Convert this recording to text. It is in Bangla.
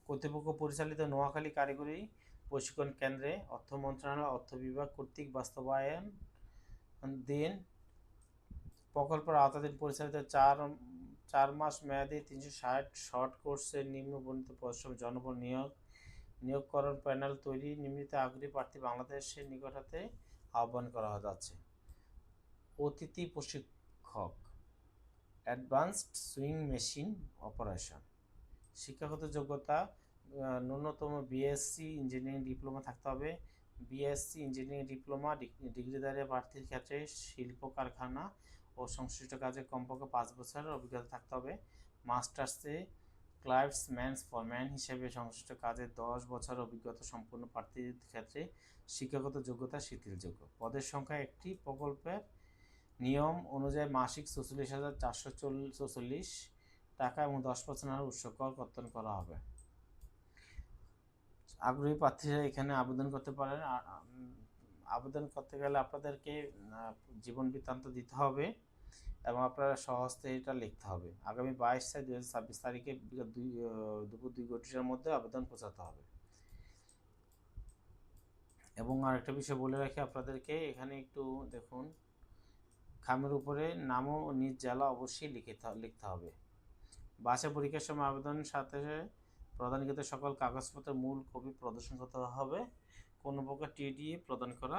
কর্তৃপক্ষ পরিচালিত নোয়াখালী কারিগরি প্রশিক্ষণ কেন্দ্রে অর্থ মন্ত্রণালয় অর্থ বিভাগ কর্তৃক বাস্তবায়ন দিন প্রকল্পের আওতাধীন পরিচালিত 4 মাস মেয়াদী 360 শর্ট কোর্সের নিম্নবর্ণিত পরিশ্রম জনবল নিয়োগকরণ প্যানেল তৈরি নিমিত্তে আগ্রহী প্রার্থী বাংলাদেশের নিকট হতে আহ্বান করা যাচ্ছে। অতিথি প্রশিক্ষক অ্যাডভান্সড সুইং মেশিন অপারেশন। শিক্ষাগত যোগ্যতা ন্যূনতম বিএসসি ইঞ্জিনিয়ারিং ডিপ্লোমা থাকতে হবে। বিএসসি ইঞ্জিনিয়ারিং ডিপ্লোমা ডিগ্রিধারী প্রার্থীর ক্ষেত্রে শিল্প কারখানা ও সংশ্লিষ্ট কাজে কমপক্ষে 5 বছরের অভিজ্ঞতা থাকতে হবে। মাস্টার্সে ক্রাফটসম্যান ফরম্যান হিসেবে সংশ্লিষ্ট কাজে 10 বছরের অভিজ্ঞতা সম্পন্ন প্রার্থীর ক্ষেত্রে শিক্ষাগত যোগ্যতা শিথিলযোগ্য। পদের সংখ্যা একটি। প্রকল্পের নিয়ম অনুযায়ী মাসিক 44,444 টাকা এবং 10% হারে উৎসব কর কর্তন করা হবে। আগ্রহী প্রার্থীরা এখানে আবেদন করতে পারেন। আবেদন করতে গেলে আপনাদেরকে জীবন বৃত্তান্ত দিতে হবে এবং আপনারা সহজে এটা লিখতে হবে। আগামী 22/6/2026 তারিখে দুপুর 2 মধ্যে আবেদন পৌঁছাতে হবে। এবং আরেকটা বিষয় বলে রাখি আপনাদেরকে, এখানে একটু দেখুন, খামের উপরে নাম ও নিজ জেলা অবশ্যই লিখতে হবে। বাছাই পরীক্ষার সময় আবেদনের সাথে প্রদানকৃত সকল কাগজপত্রের মূল কপি প্রদর্শন করতে হবে। কোনো প্রকার টিডিএ প্রদান করা